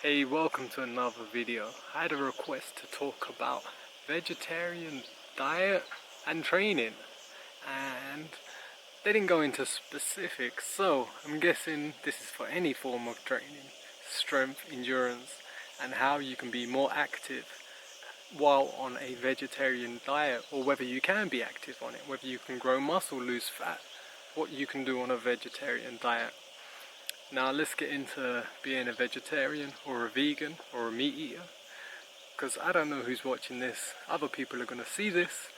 Hey, welcome to another video. I had a request to talk about vegetarian diet and training, and they didn't go into specifics, so I'm guessing this is for any form of training, strength, endurance, and how you can be more active while on a vegetarian diet, or whether you can be active on it, whether you can grow muscle, lose fat, what you can do on a vegetarian diet. Now let's get into being a vegetarian or a vegan or a meat eater, because I don't know who's watching this. Other people are going to see this,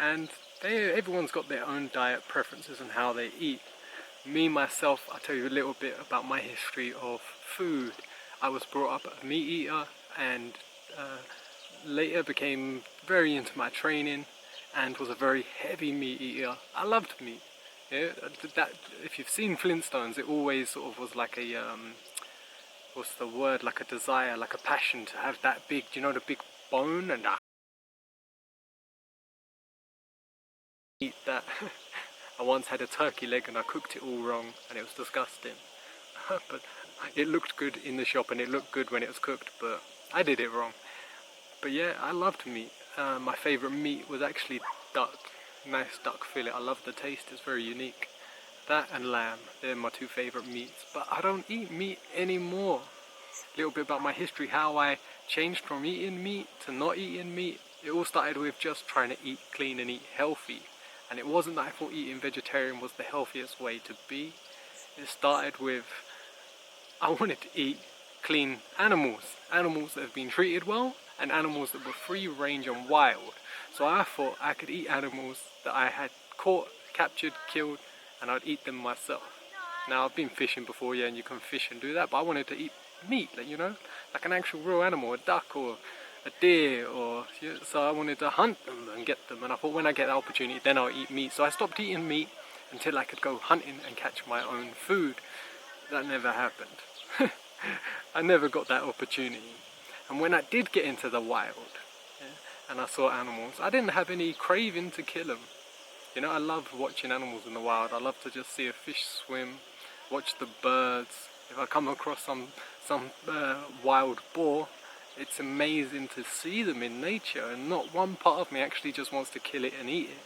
and everyone's got their own diet preferences and how they eat. Me myself, I'll tell you a little bit about my history of food. I was brought up a meat eater, and later became very into my training and was a very heavy meat eater. I loved meat. Yeah, that if you've seen Flintstones, it always sort of was like a what's the word? Like a desire, like a passion to have that big. Do you know the big bone? And I eat that. I once had a turkey leg and I cooked it all wrong, and it was disgusting. But it looked good in the shop and it looked good when it was cooked, but I did it wrong. But yeah, I loved meat. My favourite meat was actually duck. Nice duck fillet. I love the taste, it's very unique. That and lamb, they're my two favourite meats. But I don't eat meat anymore. A little bit about my history, how I changed from eating meat to not eating meat. It all started with just trying to eat clean and eat healthy. And it wasn't that I thought eating vegetarian was the healthiest way to be. It started with, I wanted to eat clean animals. Animals that have been treated well, and animals that were free range and wild. So I thought I could eat animals that I had caught, captured, killed, and I'd eat them myself. Now I've been fishing before, yeah, and you can fish and do that, but I wanted to eat meat, like, you know, like an actual real animal, a duck or a deer, or so I wanted to hunt them and get them. And I thought when I get the opportunity, then I'll eat meat. So I stopped eating meat until I could go hunting and catch my own food. That never happened. I never got that opportunity. And when I did get into the wild, and I saw animals, I didn't have any craving to kill them. You know, I love watching animals in the wild. I love to just see a fish swim, watch the birds. If I come across some wild boar, it's amazing to see them in nature, and not one part of me actually just wants to kill it and eat it.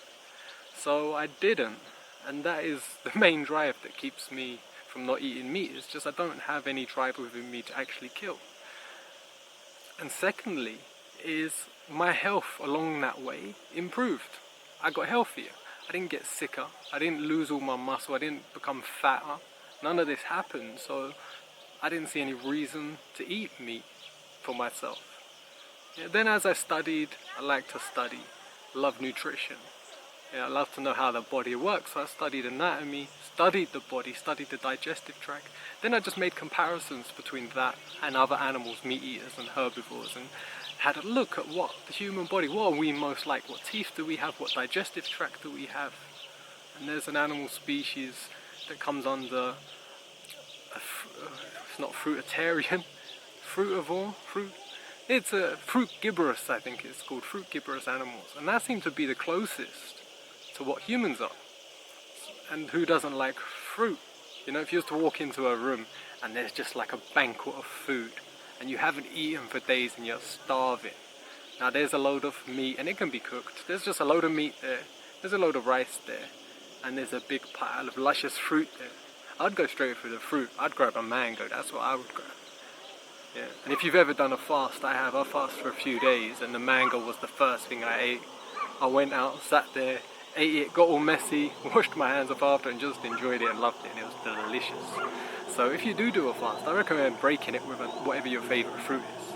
So I didn't, and that is the main drive that keeps me from not eating meat. It's just I don't have any drive within me to actually kill. And secondly is my health along that way improved. I got healthier. I didn't get sicker. I didn't lose all my muscle. I didn't become fatter. None of this happened, so I didn't see any reason to eat meat for myself. Yeah, then as I studied, I like to study. Love nutrition. Yeah, I love to know how the body works, so I studied anatomy, studied the body, studied the digestive tract. Then I just made comparisons between that and other animals, meat eaters and herbivores, and had a look at what the human body, what are we most like, what teeth do we have, what digestive tract do we have. And there's an animal species that comes under, it's not fruitarian, fruitivore, it's a fruitgivorous, I think it's called, fruitgivorous animals. And that seems to be the closest to what humans are. And who doesn't like fruit? You know, if you was to walk into a room and there's just like a banquet of food, and you haven't eaten for days and you're starving. Now there's a load of meat, and it can be cooked. There's just a load of meat there. There's a load of rice there. And there's a big pile of luscious fruit there. I'd go straight for the fruit. I'd grab a mango. That's what I would grab. Yeah. And if you've ever done a fast, I fast for a few days, and the mango was the first thing I ate. I went out, sat there, ate it, got all messy, washed my hands off after, and just enjoyed it and loved it, and it was delicious. So if you do a fast, I recommend breaking it with whatever your favourite fruit is.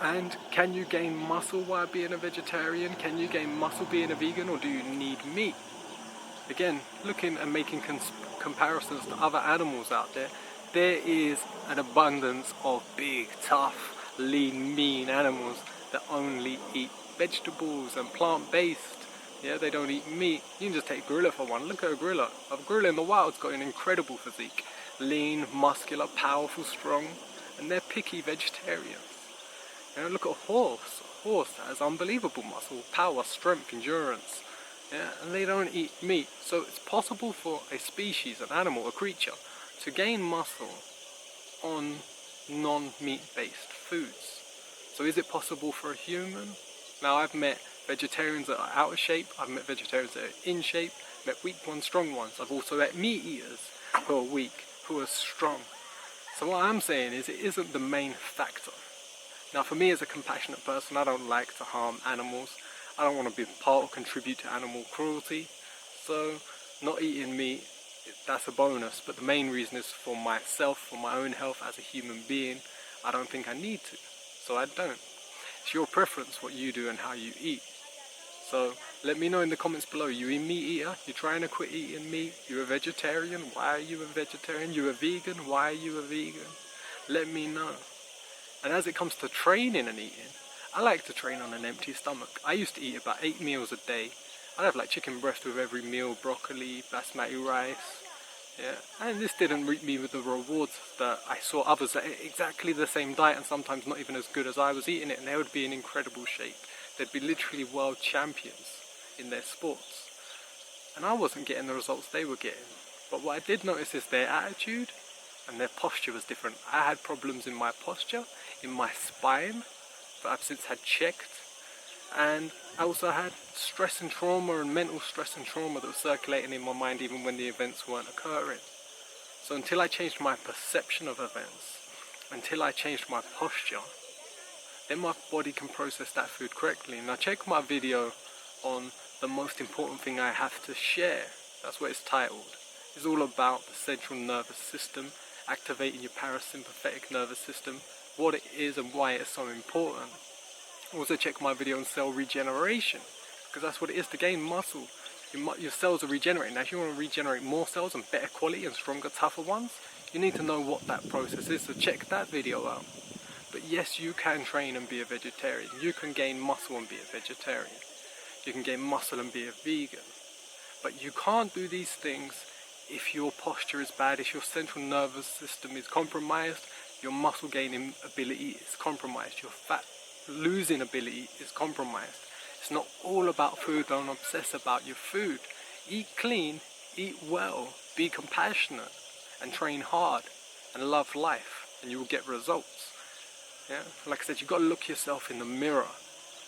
And can you gain muscle while being a vegetarian? Can you gain muscle being a vegan, or do you need meat? Again, looking and making comparisons to other animals out there, there is an abundance of big, tough, lean, mean animals that only eat vegetables and plant-based. Yeah, they don't eat meat. You can just take gorilla for one. Look at a gorilla. A gorilla in the wild's got an incredible physique. Lean, muscular, powerful, strong, and they're picky vegetarians. You know, look at a horse. A horse has unbelievable muscle, power, strength, endurance. Yeah, and they don't eat meat. So it's possible for a species, an animal, a creature, to gain muscle on non-meat based foods. So is it possible for a human? Now I've met vegetarians that are out of shape, I've met vegetarians that are in shape, met weak ones, strong ones. I've also met meat eaters who are weak, who are strong. So what I'm saying is it isn't the main factor. Now for me as a compassionate person, I don't like to harm animals. I don't want to be part or contribute to animal cruelty. So not eating meat, that's a bonus. But the main reason is for myself, for my own health as a human being. I don't think I need to, so I don't. It's your preference what you do and how you eat. So let me know in the comments below. You a meat eater? You're trying to quit eating meat? You're a vegetarian? Why are you a vegetarian? You're a vegan? Why are you a vegan? Let me know. And as it comes to training and eating, I like to train on an empty stomach. I used to eat about 8 meals a day. I'd have like chicken breast with every meal, broccoli, basmati rice. Yeah, and this didn't reap me with the rewards that I saw others that ate exactly the same diet and sometimes not even as good as I was eating it, and they would be in incredible shape. They'd be literally world champions in their sports. And I wasn't getting the results they were getting. But what I did notice is their attitude and their posture was different. I had problems in my posture, in my spine, that I've since had checked. And I also had stress and trauma and mental stress and trauma that was circulating in my mind even when the events weren't occurring. So until I changed my perception of events, until I changed my posture, then my body can process that food correctly. Now check my video on the most important thing I have to share. That's what it's titled. It's all about the central nervous system, activating your parasympathetic nervous system, what it is and why it's so important. Also check my video on cell regeneration, because that's what it is to gain muscle. Your cells are regenerating. Now if you want to regenerate more cells and better quality and stronger, tougher ones, you need to know what that process is, so check that video out. But yes, you can train and be a vegetarian. You can gain muscle and be a vegetarian. You can gain muscle and be a vegan. But you can't do these things if your posture is bad, if your central nervous system is compromised, your muscle gaining ability is compromised, your fat losing ability is compromised. It's not all about food. Don't obsess about your food. Eat clean, eat well, be compassionate, and train hard, and love life, and you will get results. Yeah, like I said, you've got to look yourself in the mirror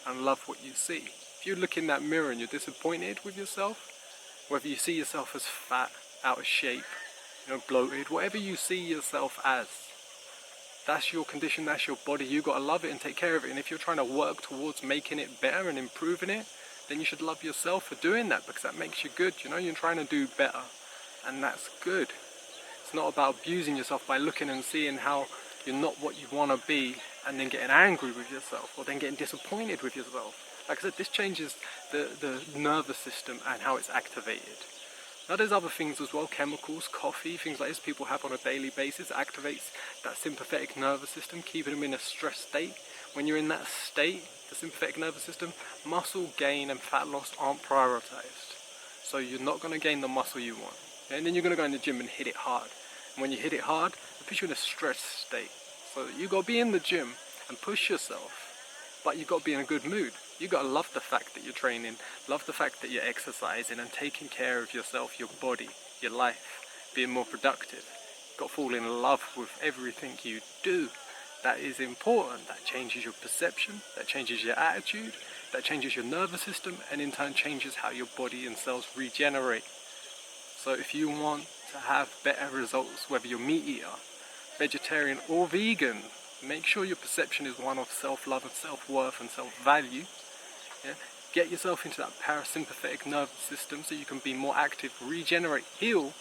and love what you see. If you look in that mirror and you're disappointed with yourself, whether you see yourself as fat, out of shape, bloated, whatever you see yourself as, that's your condition, that's your body. You got to love it and take care of it. And if you're trying to work towards making it better and improving it, then you should love yourself for doing that, because that makes you good. You're trying to do better, and that's good. It's not about abusing yourself by looking and seeing how you're not what you want to be and then getting angry with yourself or then getting disappointed with yourself. Like I said, this changes the nervous system and how it's activated. Now there's other things as well, chemicals, coffee, things like this people have on a daily basis. It activates that sympathetic nervous system, keeping them in a stress state. When you're in that state, the sympathetic nervous system, muscle gain and fat loss aren't prioritized. So you're not going to gain the muscle you want. And then you're going to go in the gym and hit it hard. And when you hit it hard, it puts you in a stress state. So you got to be in the gym and push yourself, but you got to be in a good mood. You got to love the fact that you're training, love the fact that you're exercising and taking care of yourself, your body, your life, being more productive. You've got to fall in love with everything you do. That is important. That changes your perception, that changes your attitude, that changes your nervous system, and in turn changes how your body and cells regenerate. So if you want to have better results, whether you're meat eater, vegetarian or vegan, make sure your perception is one of self-love and self-worth and self-value. Yeah? Get yourself into that parasympathetic nervous system so you can be more active, regenerate, heal,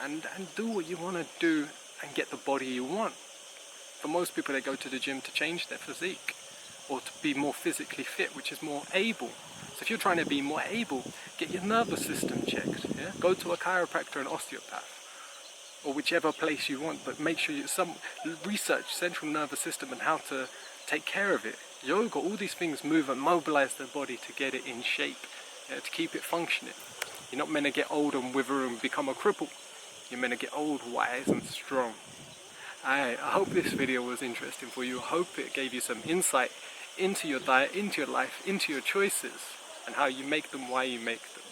and do what you want to do and get the body you want. For most people, they go to the gym to change their physique or to be more physically fit, which is more able. So if you're trying to be more able, get your nervous system checked. Yeah? Go to a chiropractor and osteopath, or whichever place you want, but make sure you research central nervous system and how to take care of it. Yoga, all these things move and mobilize the body to get it in shape, to keep it functioning. You're not meant to get old and wither and become a cripple. You're meant to get old, wise and strong. I hope this video was interesting for you. I hope it gave you some insight into your diet, into your life, into your choices, and how you make them, why you make them.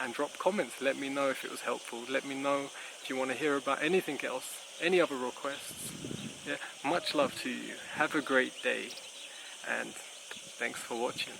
And drop comments. Let me know if it was helpful. Let me know if you want to hear about anything else, any other requests. Yeah, much love to you. Have a great day, and thanks for watching.